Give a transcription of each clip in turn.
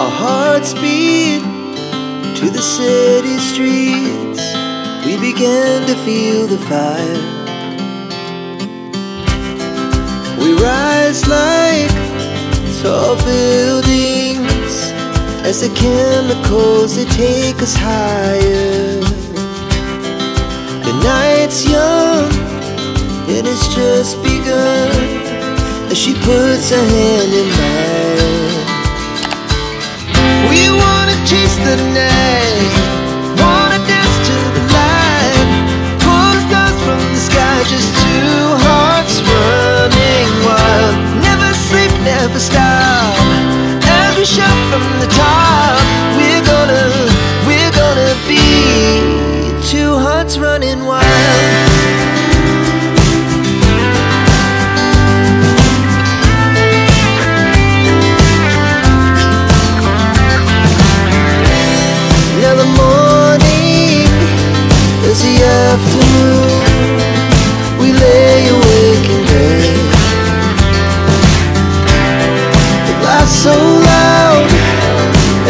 Our hearts beat to the city streets. We began to feel the fire. We rise like tall buildings as the chemicals, they take us higher. The night's young, it has just begun, as she puts her hand in mine. We wanna chase the night, wanna dance to the light, pull the stars from the sky, just two hearts running wild. Never sleep, never stop, as we shout from the top. We're gonna be two hearts running wild. Now the morning is the afternoon. We lay awake in bed. The laughs so loud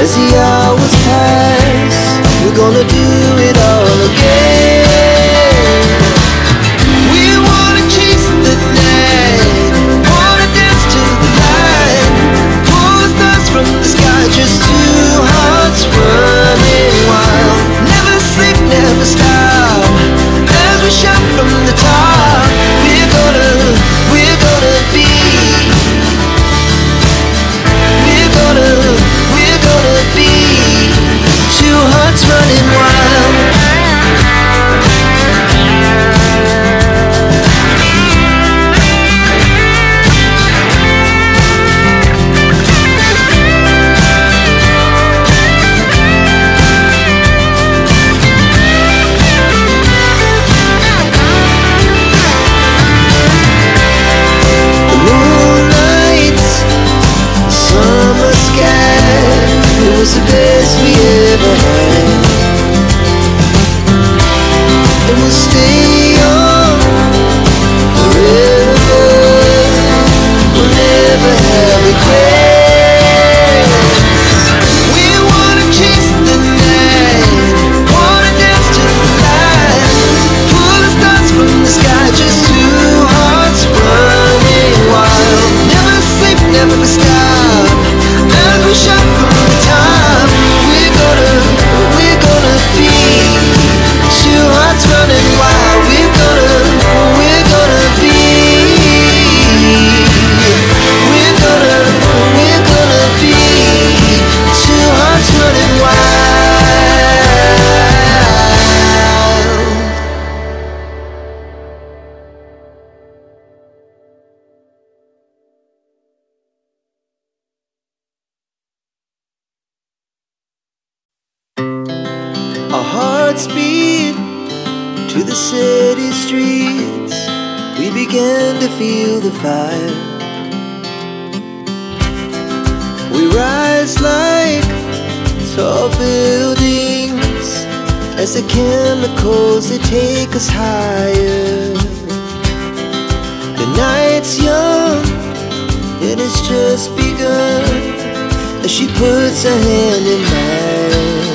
as the hours pass. We're gonna do it all again. We wanna chase the night, wanna dance to the light, pull the stars from the sky, just two hearts running wild. Never sleep, never stop, as we shout from the top. We're gonna be, we're gonna be two hearts running wild. The moonlight, summer sky, it was the best we ever had. And we'll stay on forever. We'll never have regrets. We wanna chase the night, wanna dance to the light, pull the stars from the sky, just two hearts running wild. Never sleep, never stop, as we shout from the top. We're gonna be two hearts running wild. We're gonna be, we're gonna be two hearts running wild. Our hearts beat to the city streets. We began to feel the fire. We rise like tall buildings as the chemicals, they take us higher. The night's young, it has just begun, as she puts her hand in mine.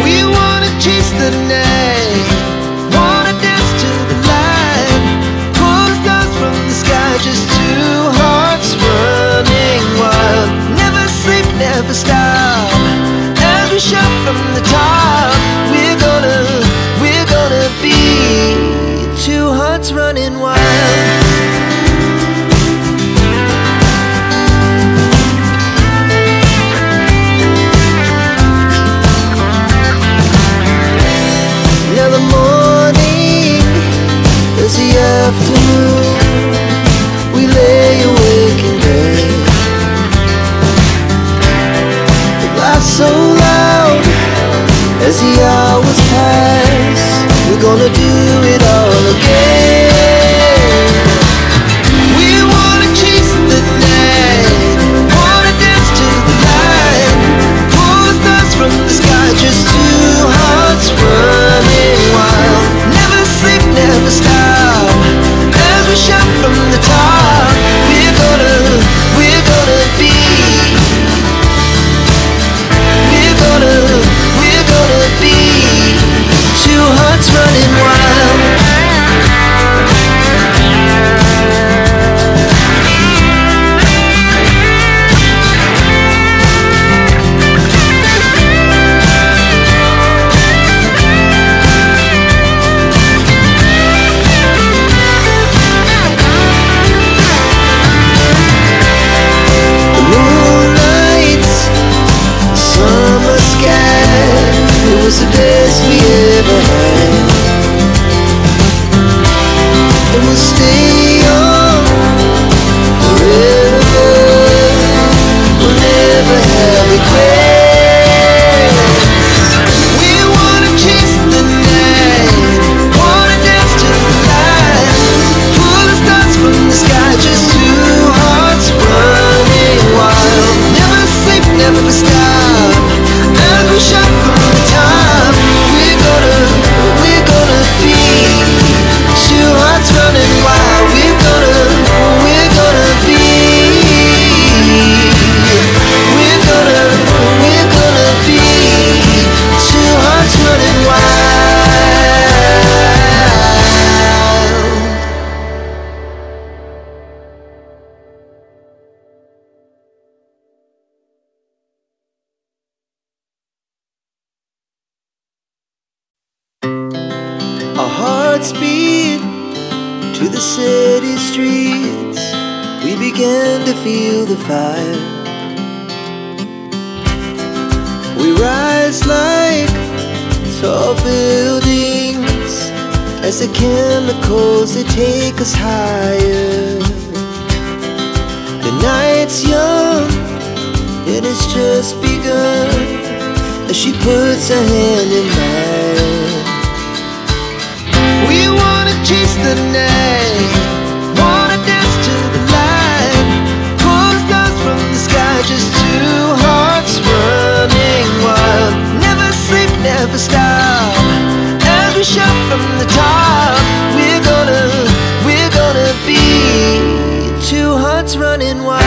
We wanna chase the night, wanna dance to the light, pull the stars from the sky, just two hearts running wild. Never sleep, never stop, as we shout from the top. We're gonna be two hearts running wild. Now the morning is the afternoon. We lay awake in bed. The laughs so loud as the hours pass. We're gonna do it all again. We wanna chase the night, wanna dance to the light, pull the stars from the sky, just two hearts running wild. Never sleep, never stop, as we shout from the top. We're gonna be hearts beat to the city streets. We began to feel the fire. We rise like tall buildings as the chemicals, they take us higher. The night's young, it has just begun, as she puts her hand in mine. We wanna chase the night, wanna dance to the light, pull stars from the sky, just two hearts running wild. Never sleep, never stop, as we shout from the top. We're gonna be two hearts running wild.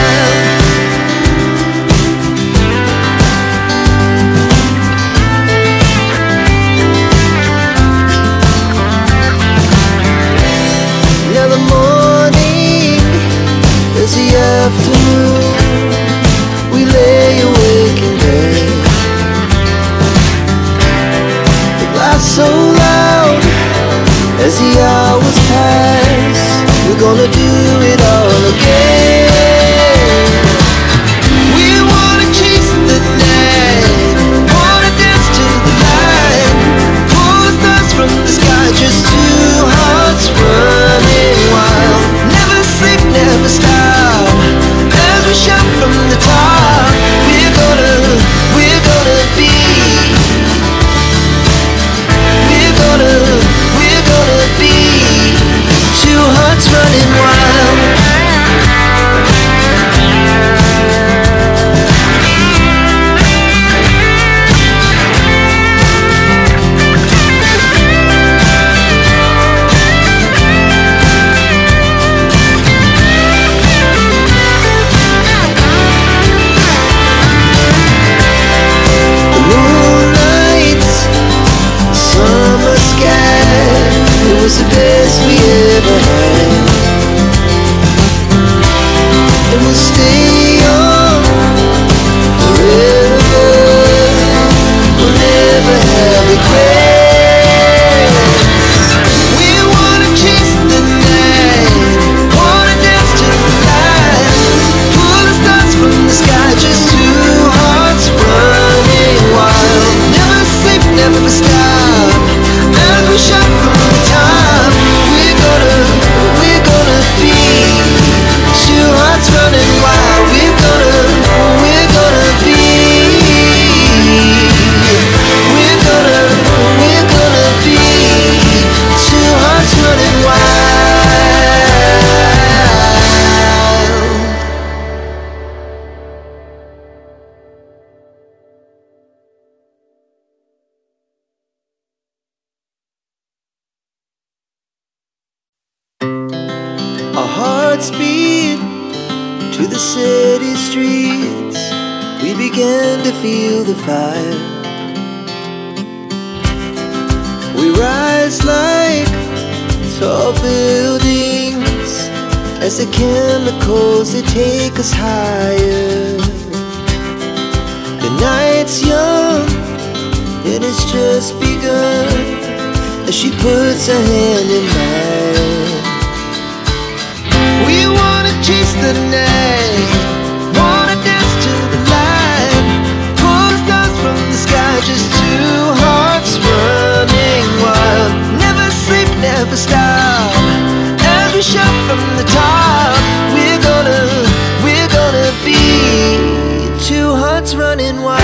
Now the morning is the afternoon. We lay awake in bed. The laughs so loud as the hours pass. We're gonna do it all again. We wanna chase the night, wanna dance to the light, pull the stars from the sky, just two hearts running wild. Never sleep, never stop, as we shout from the top. We're gonna be, we're gonna be two hearts running wild. The moonlight, summer sky, it was the best we ever had. And we'll stay on forever. We'll never have regrets. We wanna chase the night, wanna dance to the light, pull the stars from the sky, just two hearts running wild. Never sleep, never stop, as we shout from the top. We're gonna be two hearts running wild. We're gonna be, we're gonna be two hearts running wild. Our hearts beat to the city streets. We began to feel the fire. We rise like tall buildings as the chemicals, they take us higher. The night's young, it has just begun, as she puts her hand in mine. We wanna chase the night, wanna dance to the light, pull the stars from the sky, just two hearts running wild. Never sleep, never stop, as we shout from the top. We're gonna be two hearts running wild.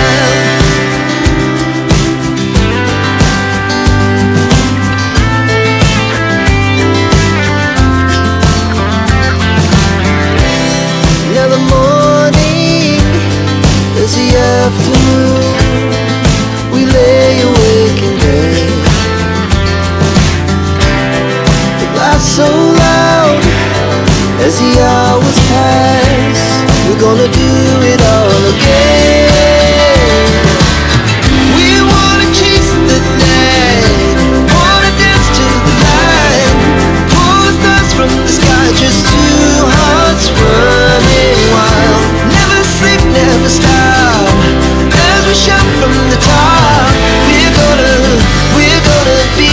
Now the morning is the afternoon. We lay awake in bed. The laughs so loud as the hours pass. We're gonna do it all again. We wanna chase the night, wanna dance to the light, pull the stars from the sky, just two hearts running wild. Never sleep, never stop, as we shout from the top. We're gonna be,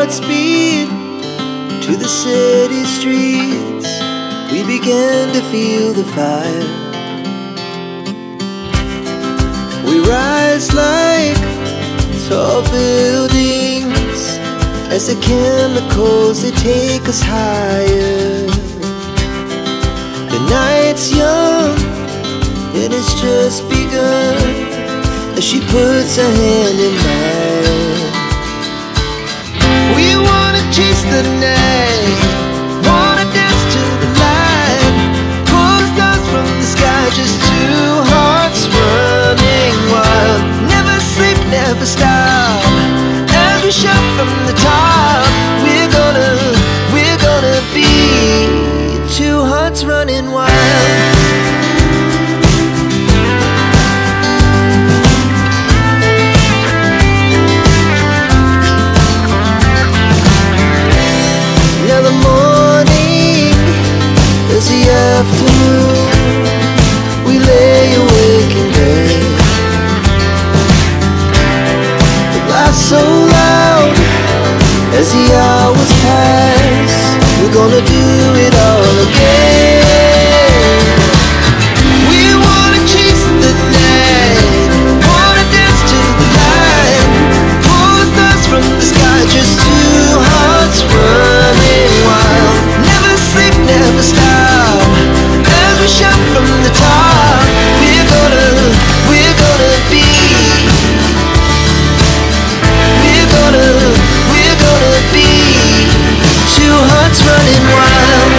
Godspeed to the city streets. We began to feel the fire. We rise like tall buildings as the chemicals, they take us higher. The night's young and it's just begun as she puts her hand in mine. We wanna chase the night, wanna dance to the light, pull the stars from the sky, just two hearts running wild. Never sleep, never stop, as we shout from the top. We're gonna be two hearts running wild. Now the morning is the afternoon. We lay awake in bed. The laughs so loud as the hours pass. We're gonna do it all again. We wanna chase the night, wanna dance to the light, pull the stars from the sky, just two hearts running wild. Never sleep, never stop, as we shout from the top. We're gonna be, we're gonna be two hearts running wild.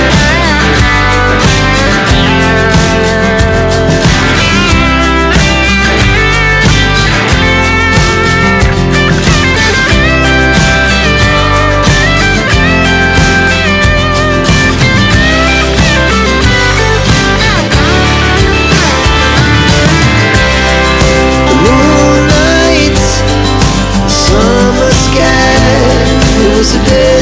The moonlight, summer sky, it was a day